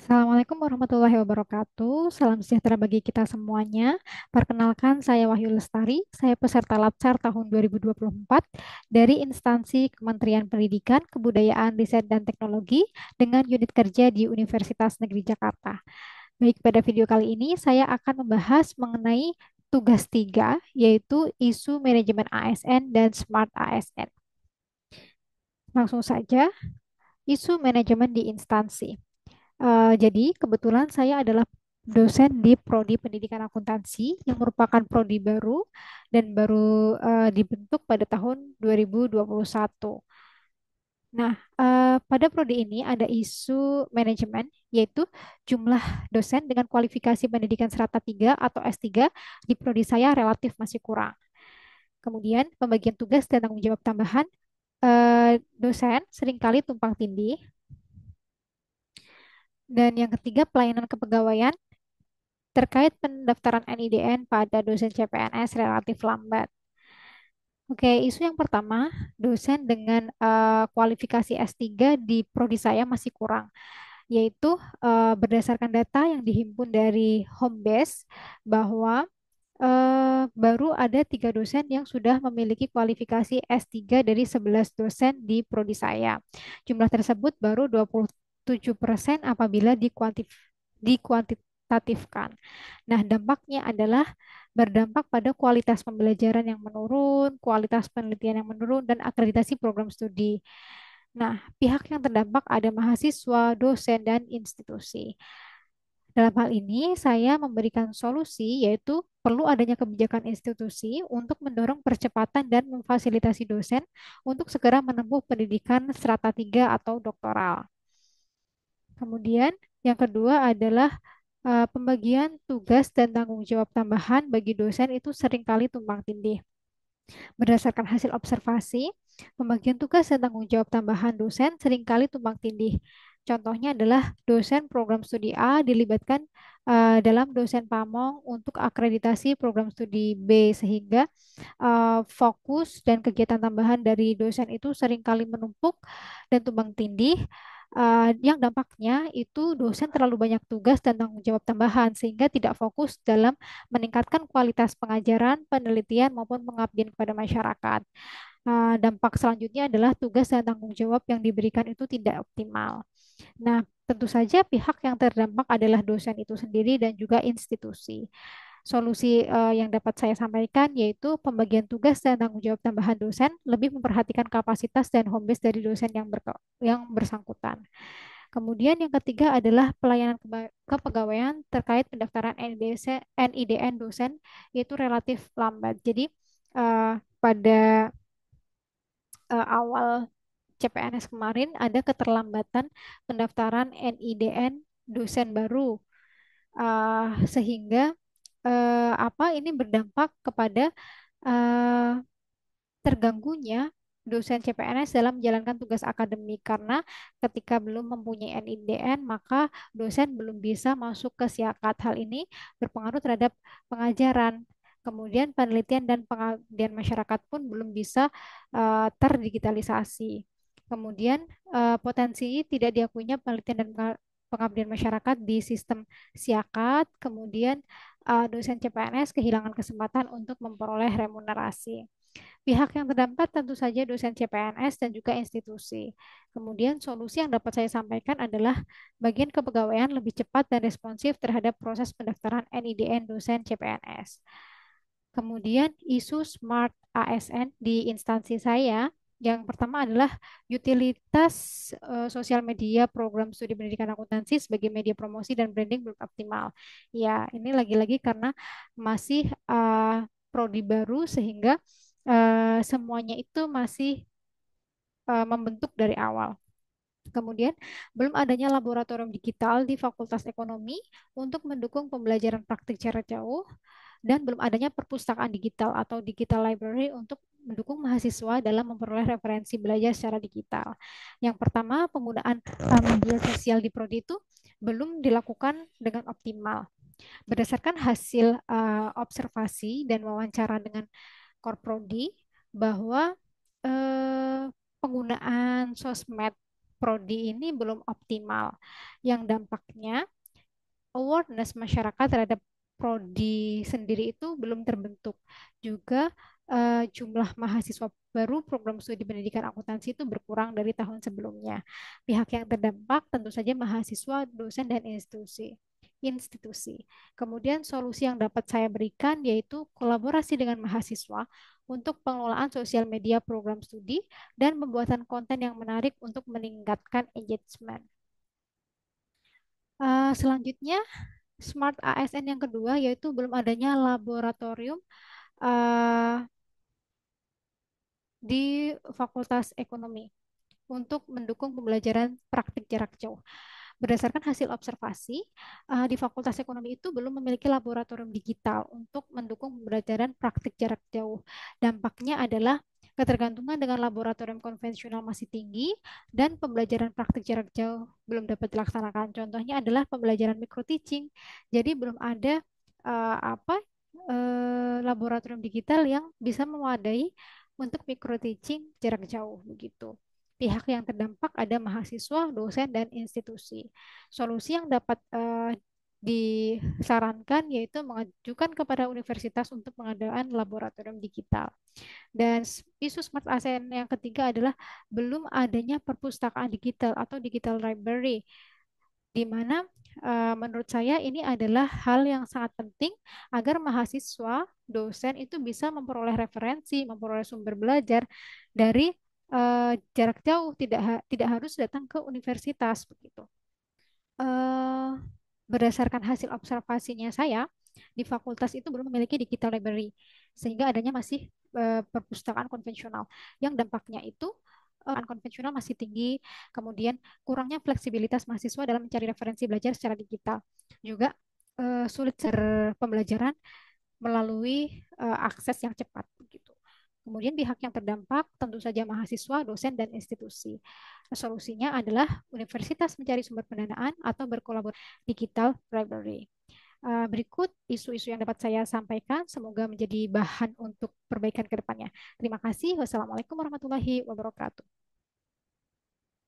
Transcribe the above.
Assalamualaikum warahmatullahi wabarakatuh. Salam sejahtera bagi kita semuanya. Perkenalkan, saya Wahyu Lestari. Saya peserta Latsar tahun 2024 dari instansi Kementerian Pendidikan, Kebudayaan, Riset, dan Teknologi dengan unit kerja di Universitas Negeri Jakarta. Baik, pada video kali ini saya akan membahas mengenai tugas 3, yaitu isu manajemen ASN dan Smart ASN. Langsung saja, isu manajemen di instansi. Jadi kebetulan saya adalah dosen di Prodi Pendidikan Akuntansi yang merupakan prodi baru dan baru dibentuk pada tahun 2021. Nah, pada prodi ini ada isu manajemen, yaitu jumlah dosen dengan kualifikasi pendidikan serata 3 atau S3 di prodi saya relatif masih kurang. Kemudian pembagian tugas dan tanggung jawab tambahan dosen seringkali tumpang tindih. Dan yang ketiga, pelayanan kepegawaian terkait pendaftaran NIDN pada dosen CPNS relatif lambat. Oke, isu yang pertama, dosen dengan kualifikasi S3 di prodi saya masih kurang, yaitu berdasarkan data yang dihimpun dari Homebase bahwa baru ada 3 dosen yang sudah memiliki kualifikasi S3 dari 11 dosen di prodi saya. Jumlah tersebut baru 27% apabila dikuantitatifkan. Nah, dampaknya adalah berdampak pada kualitas pembelajaran yang menurun, kualitas penelitian yang menurun, dan akreditasi program studi. Nah, pihak yang terdampak ada mahasiswa, dosen, dan institusi. Dalam hal ini, saya memberikan solusi, yaitu perlu adanya kebijakan institusi untuk mendorong percepatan dan memfasilitasi dosen untuk segera menempuh pendidikan strata 3 atau doktoral. Kemudian, yang kedua adalah pembagian tugas dan tanggung jawab tambahan bagi dosen itu seringkali tumpang tindih. Berdasarkan hasil observasi, pembagian tugas dan tanggung jawab tambahan dosen seringkali tumpang tindih. Contohnya adalah dosen program studi A dilibatkan dalam dosen pamong untuk akreditasi program studi B, sehingga fokus dan kegiatan tambahan dari dosen itu seringkali menumpuk dan tumpang tindih, yang dampaknya itu dosen terlalu banyak tugas dan tanggung jawab tambahan sehingga tidak fokus dalam meningkatkan kualitas pengajaran, penelitian maupun pengabdian kepada masyarakat. Dampak selanjutnya adalah tugas dan tanggung jawab yang diberikan itu tidak optimal. Nah, tentu saja pihak yang terdampak adalah dosen itu sendiri dan juga institusi. Solusi yang dapat saya sampaikan yaitu pembagian tugas dan tanggung jawab tambahan dosen lebih memperhatikan kapasitas dan home base dari dosen yang bersangkutan. Kemudian yang ketiga adalah pelayanan kepegawaian terkait pendaftaran NIDN dosen itu relatif lambat. Jadi pada awal CPNS kemarin ada keterlambatan pendaftaran NIDN dosen baru, sehingga apa ini berdampak kepada eh, terganggunya dosen CPNS dalam menjalankan tugas akademik karena ketika belum mempunyai NIDN maka dosen belum bisa masuk ke siakat. Hal ini berpengaruh terhadap pengajaran. Kemudian penelitian dan pengabdian masyarakat pun belum bisa terdigitalisasi. Kemudian potensi tidak diakuinya penelitian dan pengabdian masyarakat di sistem siakat. Kemudian dosen CPNS kehilangan kesempatan untuk memperoleh remunerasi. Pihak yang terdampak tentu saja dosen CPNS dan juga institusi. Kemudian solusi yang dapat saya sampaikan adalah bagian kepegawaian lebih cepat dan responsif terhadap proses pendaftaran NIDN dosen CPNS. Kemudian isu smart ASN di instansi saya. Yang pertama adalah utilitas sosial media program studi pendidikan akuntansi sebagai media promosi dan branding belum optimal. Ya, ini lagi-lagi karena masih prodi baru sehingga semuanya itu masih membentuk dari awal. Kemudian, belum adanya laboratorium digital di Fakultas Ekonomi untuk mendukung pembelajaran praktik jarak jauh, dan belum adanya perpustakaan digital atau digital library untuk mendukung mahasiswa dalam memperoleh referensi belajar secara digital. Yang pertama, penggunaan media sosial di prodi itu belum dilakukan dengan optimal. Berdasarkan hasil observasi dan wawancara dengan Korprodi, bahwa eh, penggunaan sosmed prodi ini belum optimal. Yang dampaknya awareness masyarakat terhadap prodi sendiri itu belum terbentuk. Juga jumlah mahasiswa baru program studi pendidikan akuntansi itu berkurang dari tahun sebelumnya. Pihak yang terdampak tentu saja mahasiswa, dosen, dan institusi. Kemudian solusi yang dapat saya berikan yaitu kolaborasi dengan mahasiswa untuk pengelolaan sosial media program studi dan pembuatan konten yang menarik untuk meningkatkan engagement. Selanjutnya, Smart ASN yang kedua yaitu belum adanya laboratorium eh, di Fakultas Ekonomi untuk mendukung pembelajaran praktik jarak jauh. Berdasarkan hasil observasi, di Fakultas Ekonomi itu belum memiliki laboratorium digital untuk mendukung pembelajaran praktik jarak jauh. Dampaknya adalah ketergantungan dengan laboratorium konvensional masih tinggi dan pembelajaran praktik jarak jauh belum dapat dilaksanakan. Contohnya adalah pembelajaran micro teaching. Jadi belum ada laboratorium digital yang bisa memadai untuk micro teaching jarak jauh begitu. Pihak yang terdampak ada mahasiswa, dosen, dan institusi. Solusi yang dapat disarankan yaitu mengajukan kepada universitas untuk pengadaan laboratorium digital. Dan isu Smart ASN yang ketiga adalah belum adanya perpustakaan digital atau digital library, di mana menurut saya ini adalah hal yang sangat penting agar mahasiswa, dosen itu bisa memperoleh referensi, memperoleh sumber belajar dari jarak jauh, tidak harus datang ke universitas begitu. Eh, Berdasarkan hasil observasinya saya, di fakultas itu belum memiliki digital library, sehingga adanya masih perpustakaan konvensional, yang dampaknya itu konvensional masih tinggi, kemudian kurangnya fleksibilitas mahasiswa dalam mencari referensi belajar secara digital, juga sulit pembelajaran melalui akses yang cepat begitu. Kemudian pihak yang terdampak tentu saja mahasiswa, dosen, dan institusi. Solusinya adalah universitas mencari sumber pendanaan atau berkolaborasi digital library. Berikut isu-isu yang dapat saya sampaikan. Semoga menjadi bahan untuk perbaikan ke depannya. Terima kasih. Wassalamualaikum warahmatullahi wabarakatuh.